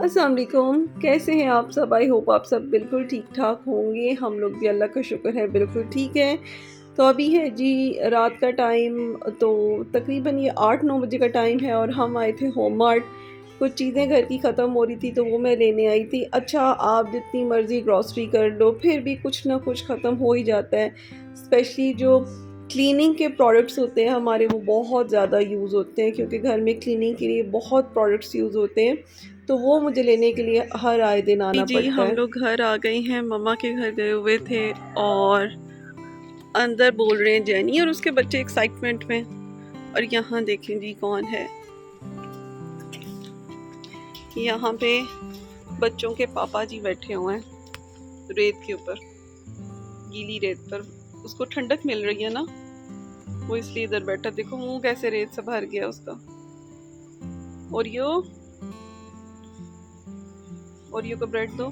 अस्सलाम वालेकुम, कैसे हैं आप सब? आई होप आप सब बिल्कुल ठीक-ठाक होंगे। हम लोग भी अल्लाह का शुक्र है बिल्कुल ठीक हैं। तो अभी है जी रात का टाइम, तो तकरीबन ये 8-9 बजे का टाइम है और हम आए थे होम मार्ट। कुछ चीज़ें घर की ख़त्म हो रही थी तो वो मैं लेने आई थी। अच्छा, आप जितनी मर्ज़ी ग्रॉसरी कर लो फिर भी कुछ ना कुछ ख़त्म हो ही जाता है। स्पेशली जो क्लीनिंग के प्रोडक्ट्स होते हैं हमारे, वो बहुत ज़्यादा यूज़ होते हैं क्योंकि घर में क्लीनिंग के लिए बहुत प्रोडक्ट्स यूज़ होते हैं। तो वो मुझे लेने के लिए हर आए दिन आना जी, पड़ता हम है। लोग घर आ गए हैं। मम्मा के घर गए हुए थे और अंदर बोल रहे हैं जेनी और उसके बच्चे एक्साइटमेंट में। और यहाँ देखें जी कौन है। यहाँ पे बच्चों के पापा जी बैठे हुए हैं रेत के ऊपर, गीली रेत पर। उसको ठंडक मिल रही है ना, वो इसलिए इधर बैठा। देखो मुंह कैसे रेत से भर गया उसका। ओरियो, ओरियो को ब्रेड दो।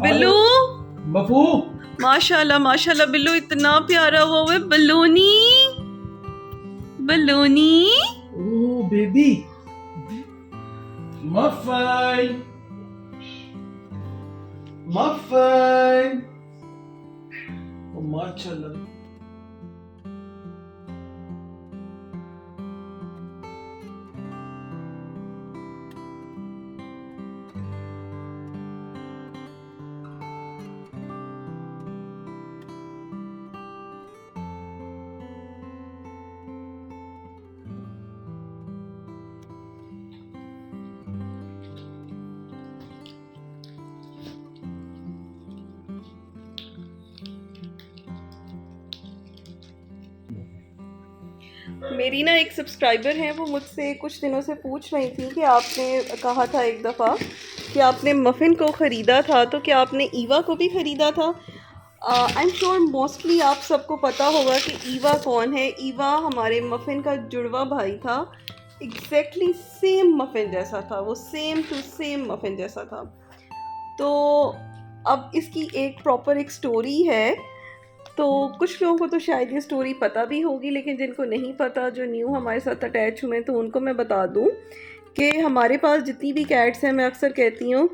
बिल्लू, मफू। माशाल्लाह माशाल्लाह, बिल्लू इतना प्यारा हुआ है। बलूनी बलूनी। ओह बेबी मफन मफन। ओ माशाल्लाह। मेरी ना एक सब्सक्राइबर हैं, वो मुझसे कुछ दिनों से पूछ रही थी कि आपने कहा था एक दफ़ा कि आपने मफ़िन को ख़रीदा था, तो क्या आपने ईवा को भी ख़रीदा था? आई एम श्योर मोस्टली आप सबको पता होगा कि ईवा कौन है। ईवा हमारे मफ़िन का जुड़वा भाई था। एग्जैक्टली सेम मफ़िन जैसा था वो, सेम टू सेम मफ़िन जैसा था। तो अब इसकी एक प्रॉपर एक स्टोरी है। तो कुछ लोगों को तो शायद ये स्टोरी पता भी होगी, लेकिन जिनको नहीं पता, जो न्यू हमारे साथ अटैच हुए हैं, तो उनको मैं बता दूं कि हमारे पास जितनी भी कैट्स हैं, मैं अक्सर कहती हूँ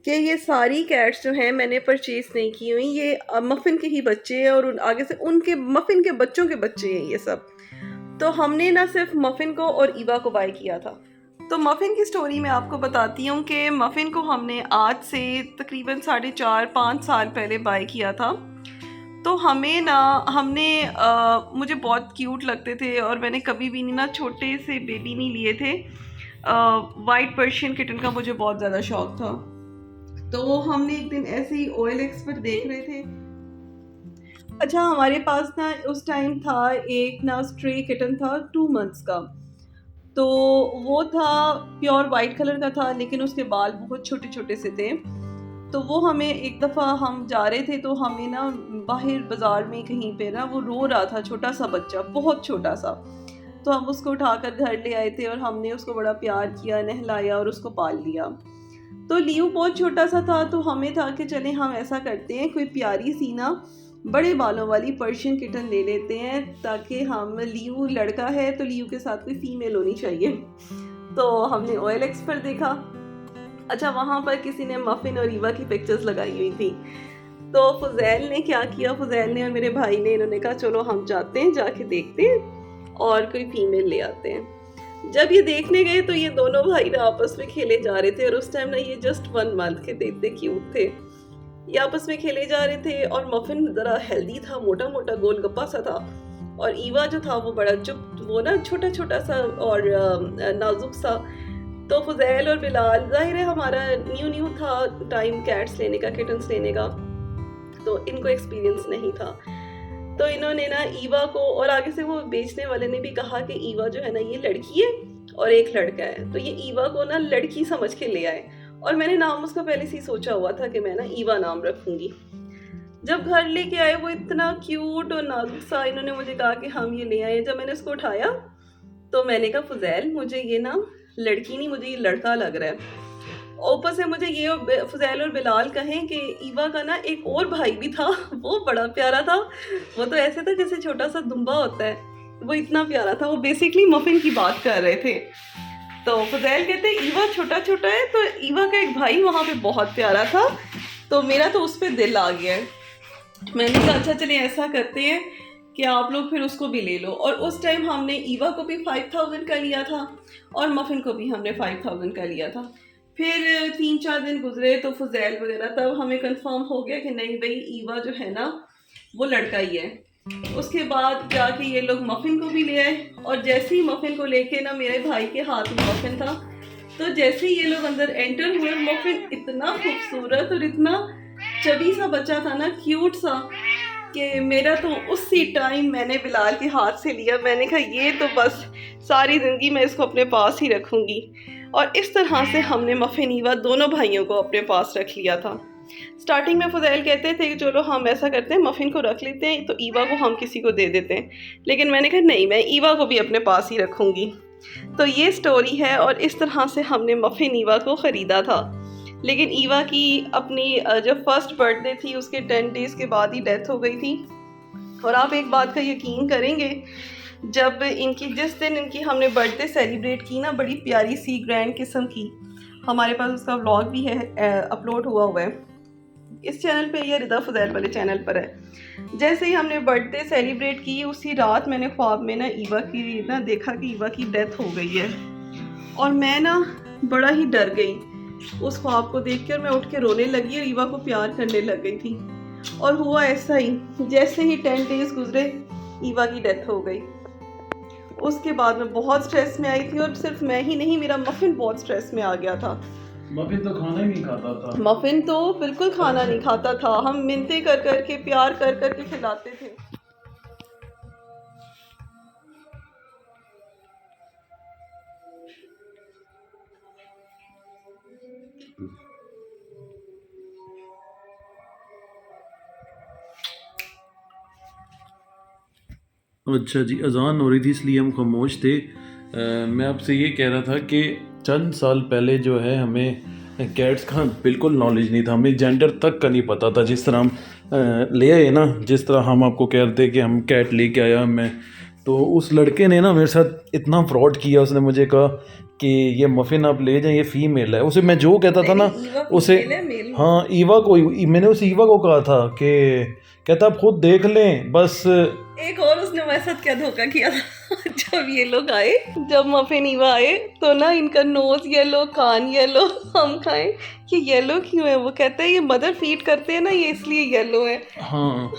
कि ये सारी कैट्स जो हैं मैंने परचेज़ नहीं की हुई। ये मफ़िन के ही बच्चे हैं और आगे से उनके मफ़िन के बच्चों के बच्चे हैं ये सब। तो हमने ना सिर्फ मफ़िन को और ईवा को बाय किया था। तो मफ़िन की स्टोरी मैं आपको बताती हूँ कि मफ़िन को हमने आज से तकरीबन 4.5-5 साल पहले बाय किया था। तो हमें ना हमने मुझे बहुत क्यूट लगते थे और मैंने कभी भी नहीं ना छोटे से बेबी नहीं लिए थे। वाइट पर्शियन किटन का मुझे बहुत ज़्यादा शौक था। तो वो हमने एक दिन ऐसे ही OLX पर देख रहे थे। अच्छा, हमारे पास ना उस टाइम था एक ना स्ट्रे किटन था 2 मंथ्स का। तो वो था प्योर वाइट कलर का था, लेकिन उसके बाल बहुत छोटे छोटे से थे। तो वो हमें एक दफ़ा हम जा रहे थे तो हमें ना बाहर बाज़ार में कहीं पे ना वो रो रहा था, छोटा सा बच्चा, बहुत छोटा सा। तो हम उसको उठाकर घर ले आए थे और हमने उसको बड़ा प्यार किया, नहलाया और उसको पाल लिया। तो लियो बहुत छोटा सा था, तो हमें था कि चले हम ऐसा करते हैं, कोई प्यारी सी ना बड़े बालों वाली पर्शियन किटन ले लेते हैं, ताकि हम लियो लड़का है तो लियो के साथ कोई फीमेल होनी चाहिए। तो हमने OLX पर देखा। अच्छा, वहाँ पर किसी ने मफ़िन और ईवा की पिक्चर्स लगाई हुई थी। तो फुज़ैल ने क्या किया, फुज़ैल ने और मेरे भाई ने, इन्होंने कहा चलो हम जाते हैं, जाके देखते हैं और कोई फीमेल ले आते हैं। जब ये देखने गए तो ये दोनों भाई ना आपस में खेले जा रहे थे और उस टाइम ना ये जस्ट 1 मंथ के थे, इतने क्यूट थे। ये आपस में खेले जा रहे थे और मफ़िन ज़रा हेल्दी था, मोटा मोटा गोलगप्पा सा था, और ईवा जो था वो बड़ा चुप, वो ना छोटा छोटा सा और नाजुक सा। तो फुज़ैल और बिलाल, ज़ाहिर है हमारा न्यू था टाइम कैट्स लेने का, किटन्स लेने का, तो इनको एक्सपीरियंस नहीं था। तो इन्होंने ना ईवा को, और आगे से वो बेचने वाले ने भी कहा कि ईवा जो है ना ये लड़की है और एक लड़का है, तो ये ईवा को ना लड़की समझ के ले आए। और मैंने नाम उसका पहले से ही सोचा हुआ था कि मैं ना ईवा नाम रखूंगी। जब घर लेके आए वो इतना क्यूट और नाजुक सा, इन्होंने मुझे कहा कि हम ये ले आए। जब मैंने उसको उठाया तो मैंने कहा फुज़ैल मुझे ये ना लड़की नहीं, मुझे ये लड़का लग रहा है। ऊपर से मुझे ये फुज़ैल और बिलाल कहें कि ईवा का ना एक और भाई भी था, वो बड़ा प्यारा था। वो तो ऐसे था जैसे छोटा सा दुम्बा होता है, वो इतना प्यारा था। वो बेसिकली मफिन की बात कर रहे थे। तो फजैल कहते हैं ईवा छोटा छोटा है, तो ईवा का एक भाई वहाँ पे बहुत प्यारा था, तो मेरा तो उस पर दिल आ गया है। मैंने कहा अच्छा चलिए ऐसा करते हैं कि आप लोग फिर उसको भी ले लो। और उस टाइम हमने ईवा को भी 5000 का लिया था और मफिन को भी हमने 5000 का लिया था। फिर 3-4 दिन गुजरे तो फजैल वगैरह, तब हमें कंफर्म हो गया कि नहीं भाई ईवा जो है ना वो लड़का ही है। उसके बाद जाके ये लोग मफिन को भी ले आए, और जैसे ही मफिन को लेके ना मेरे भाई के हाथ में मफिन था, तो जैसे ही ये लोग अंदर एंटर हुए, मफिन इतना खूबसूरत और इतना चबी सा बच्चा था ना, क्यूट सा, कि मेरा तो उसी टाइम मैंने बिलाल के हाथ से लिया। मैंने कहा ये तो बस सारी ज़िंदगी मैं इसको अपने पास ही रखूँगी। और इस तरह से हमने मफिन ईवा दोनों भाइयों को अपने पास रख लिया था। स्टार्टिंग में फजैल कहते थे कि चलो हम ऐसा करते हैं मफिन को रख लेते हैं, तो ईवा को हम किसी को दे देते हैं, लेकिन मैंने कहा नहीं, मैं ईवा को भी अपने पास ही रखूँगी। तो ये स्टोरी है, और इस तरह से हमने मफिन ईवा को ख़रीदा था। लेकिन ईवा की अपनी जब फर्स्ट बर्थडे थी उसके 10 डेज़ के बाद ही डेथ हो गई थी। और आप एक बात का यकीन करेंगे, जब जिस दिन इनकी हमने बर्थडे सेलिब्रेट की ना, बड़ी प्यारी सी ग्रैंड किस्म की, हमारे पास उसका व्लॉग भी है, अपलोड हुआ है इस चैनल पे या रिदा फजैल वाले चैनल पर है। जैसे ही हमने बर्थडे सेलिब्रेट की, उसी रात मैंने ख्वाब में ना ईवा की ना देखा कि ईवा की डेथ हो गई है, और मैं ना बड़ा ही डर गई उस ख्वाब को देख के, और मैं उठ के रोने लगी और ईवा को प्यार करने लग गई थी। और हुआ ऐसा ही, जैसे ही 10 डेज़ गुजरे ईवा की डेथ हो गई। उसके बाद मैं बहुत स्ट्रेस में आई थी, और सिर्फ मैं ही नहीं, मेरा मफिन बहुत स्ट्रेस में आ गया था। मफिन तो खाना ही नहीं खाता था। मफिन तो बिल्कुल खाना नहीं खाता था, हम मिन्नतें कर कर के, प्यार कर कर के खिलाते थे। अच्छा जी, अज़ान हो रही थी इसलिए हम खामोश थे। मैं आपसे ये कह रहा था कि चंद साल पहले जो है हमें कैट्स का बिल्कुल नॉलेज नहीं था, हमें जेंडर तक का नहीं पता था। जिस तरह हम ले आए ना, जिस तरह हम आपको कह रहे थे कि हम कैट लेके आया मैं, तो उस लड़के ने ना मेरे साथ इतना फ्रॉड किया। उसने मुझे कहा कि ये मफिन आप ले जाएं, ये फ़ीमेल है। उसे मैं जो कहता था ना उसे, हाँ ईवा को, मैंने उस ईवा को कहा था कि कहता आप खुद देख लें बस। एक और उसने मेरे साथ क्या धोखा किया था जब ये लोग आए, जब मफिन ईवा आए, तो ना इनका नोज येलो, कान येलो। हम खाएं कि येलो क्यों है, वो कहता है ये मदर फीड करते हैं ना, ये इसलिए येलो है। हाँ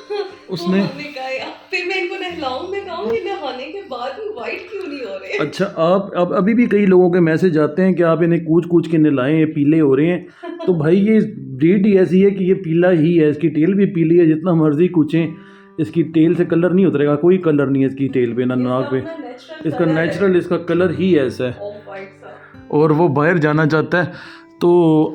उसने हमने कहा, फिर मैं इनको नहलाऊं, मैं कहूँ ये नहाने के बाद वाइट क्यों नहीं हो रहे। अच्छा, आप अब अभी भी कई लोगों के मैसेज आते हैं कि आप इन्हें कूच कूच के नहलाएं, ये पीले हो रहे हैं। तो भाई ये ब्रीड ही ऐसी है कि ये पीला ही है, इसकी टेल भी पीली है, जितना मर्जी कूचें इसकी टेल से कलर नहीं उतरेगा। कोई कलर नहीं है इसकी टेल पे, ना नाक पे, इसका नेचुरल इसका कलर ही ऐसा है, और वो बाहर जाना चाहता है। तो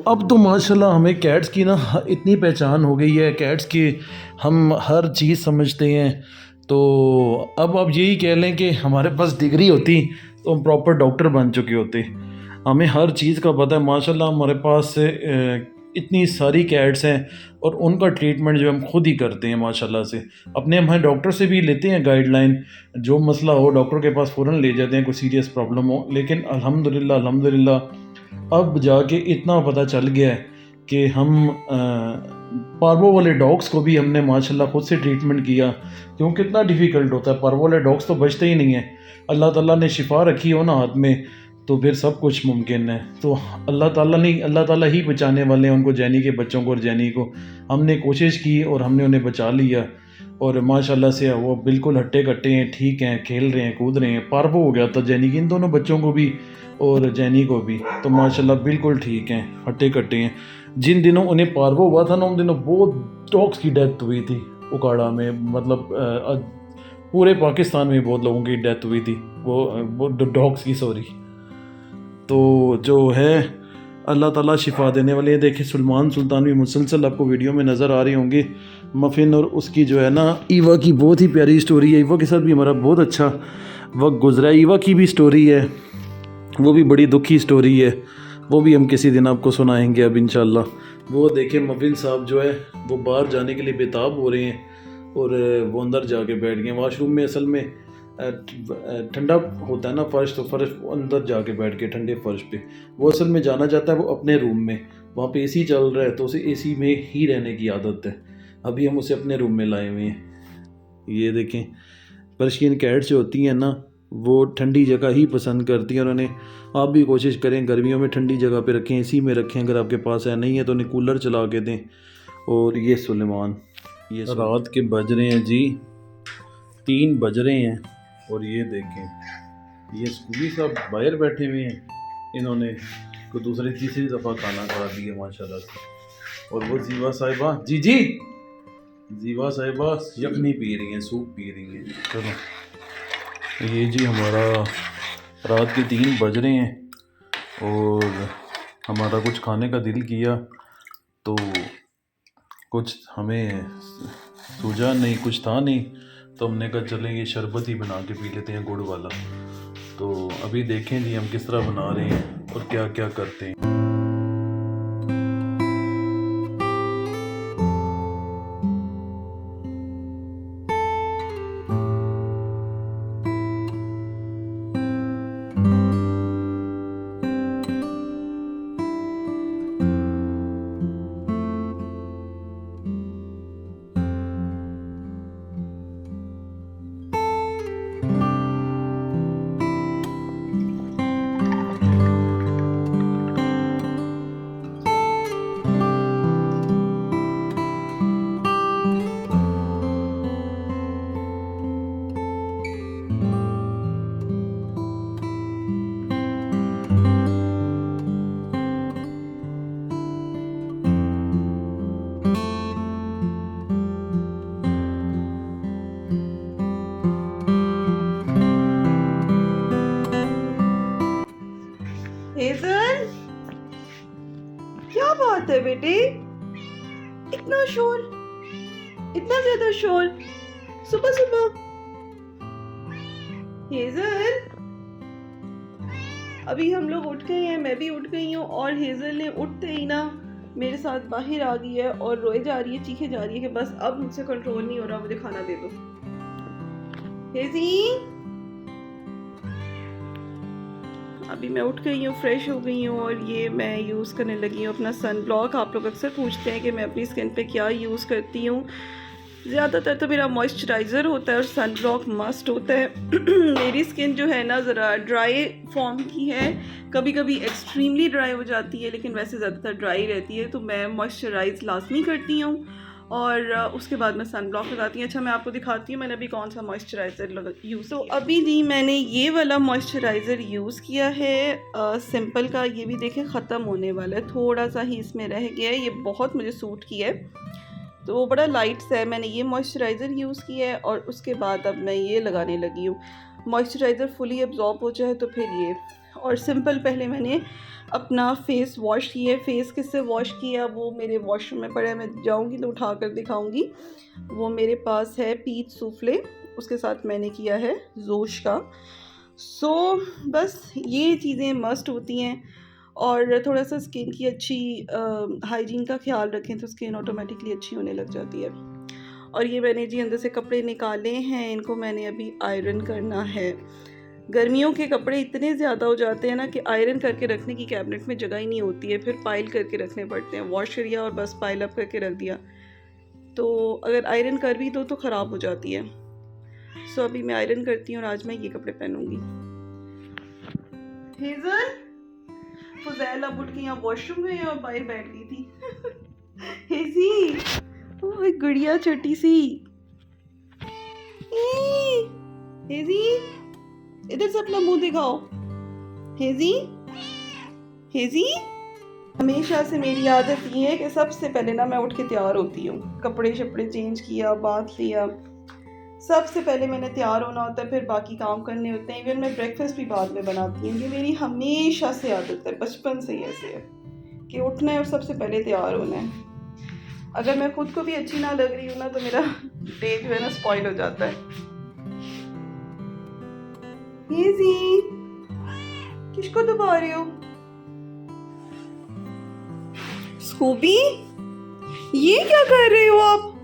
अब तो माशाल्लाह हमें कैट्स की ना इतनी पहचान हो गई है, कैट्स की हम हर चीज़ समझते हैं। तो अब आप यही कह लें कि हमारे पास डिग्री होती तो हम प्रॉपर डॉक्टर बन चुके होते। हमें हर चीज़ का पता है माशाल्लाह। हमारे पास इतनी सारी कैट्स हैं और उनका ट्रीटमेंट जो हम खुद ही करते हैं माशाल्लाह से। अपने हमारे डॉक्टर से भी लेते हैं गाइडलाइन, जो मसला हो डॉक्टर के पास फ़ौरन ले जाते हैं, कोई सीरियस प्रॉब्लम हो। लेकिन अल्हम्दुलिल्लाह अब जाके इतना पता चल गया है कि हम पार्वो वाले डॉग्स को भी हमने माशाल्लाह खुद से ट्रीटमेंट किया, क्योंकि कितना डिफ़िकल्ट होता है। पार्वो वाले डॉग्स तो बचते ही नहीं हैं। अल्लाह ताला ने शिफा रखी हो ना हाथ में, तो फिर सब कुछ मुमकिन है। तो अल्लाह ताला ही बचाने वाले हैं उनको, जैनी के बच्चों को और जैनी को। हमने कोशिश की और हमने उन्हें बचा लिया, और माशाल्लाह से वो बिल्कुल हट्टे कट्टे हैं, ठीक हैं, खेल रहे हैं, कूद रहे हैं। पार्वो हो गया था जैनी की, इन दोनों बच्चों को भी और जैनी को भी, तो माशाल्लाह बिल्कुल ठीक हैं, हट्टे कट्टे हैं। जिन दिनों उन्हें पार्वो हुआ था ना, उन दिनों बहुत डॉग्स की डेथ हुई थी उकाड़ा में, मतलब पूरे पाकिस्तान में बहुत लोगों की डेथ हुई थी, वो डॉग्स की, सॉरी। तो जो है अल्लाह ताला शिफा देने वाले हैं। देखिए सुलेमान सुल्तान भी मुसलसल आपको वीडियो में नज़र आ रहे होंगे। मफिन और उसकी जो है ना ईवा की बहुत ही प्यारी स्टोरी है। ईवा के साथ भी हमारा बहुत अच्छा वक्त गुजरा है। ईवा की भी स्टोरी है, वो भी बड़ी दुखी स्टोरी है, वो भी हम किसी दिन आपको सुनाएंगे अब इंशाल्लाह। वो देखें मफिन साहब जो है वो बाहर जाने के लिए बेताब हो रहे हैं, और वो अंदर जाके बैठ गए वॉशरूम में। असल में ठंडा होता है ना फर्श, तो फर्श अंदर जाके बैठ के ठंडे फर्श पे, वो असल में जाना चाहता है वो अपने रूम में, वहाँ पे एसी चल रहा है तो उसे एसी में ही रहने की आदत है। अभी हम उसे अपने रूम में लाए हुए हैं। ये देखें, पर्शियन कैट जो होती हैं ना वो ठंडी जगह ही पसंद करती हैं, और उन्हें आप भी कोशिश करें गर्मियों में ठंडी जगह पे रखें, एसी में रखें, अगर आपके पास है, नहीं है तो उन्हें कूलर चला के दें। और ये सुलेमान, ये रात के बज रहे हैं जी 3 बज रहे हैं, और ये देखें ये स्कूली साहब बाहर बैठे हुए हैं, इन्होंने को दूसरी तीसरी दफ़ा खाना खा दिया माशाल्लाह से। और वो जीवा साहिबा जी जीवा साहिबा यखनी पी रही हैं, सूप पी रही हैं। चलो ये जी हमारा रात के 3 बज रहे हैं और हमारा कुछ खाने का दिल किया तो कुछ हमें सूझा नहीं, कुछ था नहीं, तो हमने कहा चलें ये शरबत ही बना के पी लेते हैं गुड़ वाला। तो अभी देखें जी हम किस तरह बना रहे हैं और क्या क्या करते हैं। हेजल, क्या बात है बेटे, इतना शोर, इतना ज्यादा शोर सुबह सुबह। हेजल, अभी हम लोग उठ गए हैं, मैं भी उठ गई हूँ, और हेजल ने उठते ही ना मेरे साथ बाहर आ गई है और रोए जा रही है, चीखे जा रही है कि बस अब मुझसे कंट्रोल नहीं हो रहा, मुझे खाना दे दो। हेजी, अभी मैं उठ गई हूँ, फ्रेश हो गई हूँ, और ये मैं यूज़ करने लगी हूँ अपना सन ब्लॉक। आप लोग अक्सर पूछते हैं कि मैं अपनी स्किन पे क्या यूज़ करती हूँ। ज़्यादातर तो मेरा मॉइस्चराइज़र होता है और सन ब्लॉक मस्ट होता है। मेरी स्किन जो है ना ज़रा ड्राई फॉर्म की है, कभी कभी एक्सट्रीमली ड्राई हो जाती है, लेकिन वैसे ज़्यादातर ड्राई रहती है, तो मैं मॉइस्चराइज़ लाजमी करती हूँ और उसके बाद मैं सन ब्लॉक लगाती हूँ। अच्छा, मैं आपको दिखाती हूँ मैंने अभी कौन सा मॉइस्चराइज़र यूज़। तो अभी जी मैंने ये वाला मॉइस्चराइज़र यूज़ किया है सिंपल का। ये भी देखें ख़त्म होने वाला है, थोड़ा सा ही इसमें रह गया है। ये बहुत मुझे सूट किया है, तो वो बड़ा लाइट सा है। मैंने ये मॉइस्चराइज़र यूज़ किया है और उसके बाद अब मैं ये लगाने लगी हूँ। मॉइस्चराइज़र फुली एब्जॉर्ब हो जाए तो फिर ये। और सिंपल पहले मैंने अपना फेस वॉश किया है। फेस किससे वॉश किया वो मेरे वॉशरूम में पड़ा है, मैं जाऊंगी तो उठा कर दिखाऊंगी। वो मेरे पास है पीच सूफले, उसके साथ मैंने किया है जोश का। सो बस ये चीज़ें मस्ट होती हैं। और थोड़ा सा स्किन की अच्छी हाइजीन का ख्याल रखें तो स्किन ऑटोमेटिकली अच्छी होने लग जाती है। और ये मैंने जी अंदर से कपड़े निकाले हैं, इनको मैंने अभी आयरन करना है। गर्मियों के कपड़े इतने ज़्यादा हो जाते हैं ना कि आयरन करके रखने की कैबिनेट में जगह ही नहीं होती है, फिर पाइल करके रखने पड़ते हैं। वॉश किया और बस पाइल अप करके रख दिया, तो अगर आयरन कर भी दो तो ख़राब हो जाती है। सो अभी मैं आयरन करती हूँ और आज मैं ये कपड़े पहनूंगी। हेजल, फुजैल अब उठ के यहाँ वॉशरूम गई और बाहर बैठ गई थी। हेजी, ओह एक गुड़िया छोटी सी। हेजी, इधर से अपना मुंह दिखाओ। हेजी, हेजी, हमेशा से मेरी आदत ये है कि सबसे पहले ना मैं उठ के तैयार होती हूँ। कपड़े शपड़े चेंज किया, बात लिया, सबसे पहले मैंने तैयार होना होता है, फिर बाकी काम करने होते हैं। इवन मैं ब्रेकफास्ट भी बाद में बनाती हूँ। ये मेरी हमेशा से आदत है, बचपन से ही ऐसे है कि उठना है और सबसे पहले तैयार होना है। अगर मैं खुद को भी अच्छी ना लग रही हूँ ना तो मेरा डे जो है ना स्पॉइल हो जाता है। हेजी, किसको दबा रहे हो? स्कूबी, ये क्या कर रहे हो आप?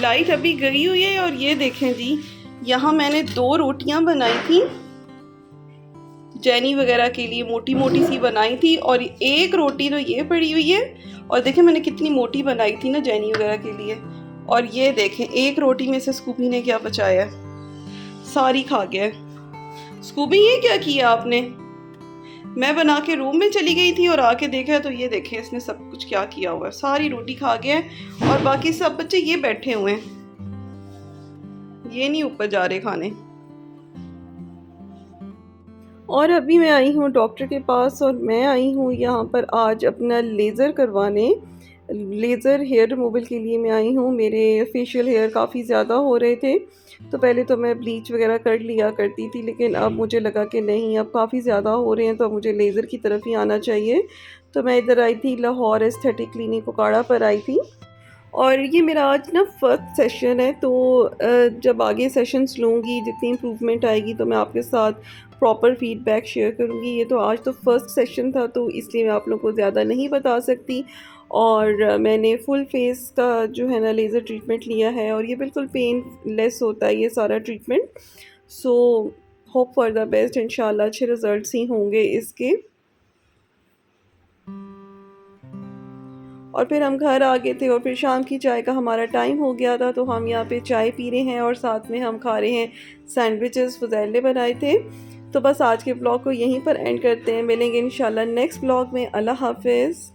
लाइट अभी गई हुई है और ये देखें जी, यहाँ मैंने 2 रोटियां बनाई थी जैनी वगैरह के लिए, मोटी मोटी सी बनाई थी, और एक रोटी तो ये पड़ी हुई है। और देखें मैंने कितनी मोटी बनाई थी ना जैनी वगैरह के लिए। और ये देखें एक रोटी में से स्कूबी ने क्या बचाया, सारी खा गया। स्कूबी ये क्या किया आपने? मैं बना के रूम में चली गई थी और आके देखा तो ये देखें इसने सब कुछ क्या किया हुआ है, सारी रोटी खा गया है। और बाकी सब बच्चे ये बैठे हुए हैं, ये नहीं ऊपर जा रहे खाने। और अभी मैं आई हूँ डॉक्टर के पास, और मैं आई हूँ यहाँ पर आज अपना लेज़र करवाने, लेज़र हेयर रिमूवल के लिए मैं आई हूँ। मेरे फेशियल हेयर काफ़ी ज़्यादा हो रहे थे, तो पहले तो मैं ब्लीच वगैरह कर लिया करती थी, लेकिन अब मुझे लगा कि नहीं, अब काफ़ी ज़्यादा हो रहे हैं तो अब मुझे लेज़र की तरफ ही आना चाहिए। तो मैं इधर आई थी, लाहौर एस्थेटिक क्लिनिक कोकाड़ा पर आई थी। और ये मेरा आज ना फर्स्ट सेशन है, तो जब आगे सेशंस लूँगी, जितनी इम्प्रूवमेंट आएगी तो मैं आपके साथ प्रॉपर फीडबैक शेयर करूँगी। ये तो आज तो फर्स्ट सेशन था, तो इसलिए मैं आप लोगों को ज़्यादा नहीं बता सकती। और मैंने फुल फेस का जो है ना लेज़र ट्रीटमेंट लिया है, और ये बिल्कुल पेन लेस होता है ये सारा treatment. So hope for the best, इंशाल्लाह अच्छे रिज़ल्ट्स ही होंगे इसके। और फिर हम घर आ गए थे, और फिर शाम की चाय का हमारा टाइम हो गया था, तो हम यहाँ पे चाय पी रहे हैं और साथ में हम खा रहे हैं सैंडविचेस फुज़ैल ने बनाए थे। तो बस आज के ब्लॉग को यहीं पर एंड करते हैं, मिलेंगे इंशाल्लाह नेक्स्ट ब्लॉग में। अल्लाह हाफिज़।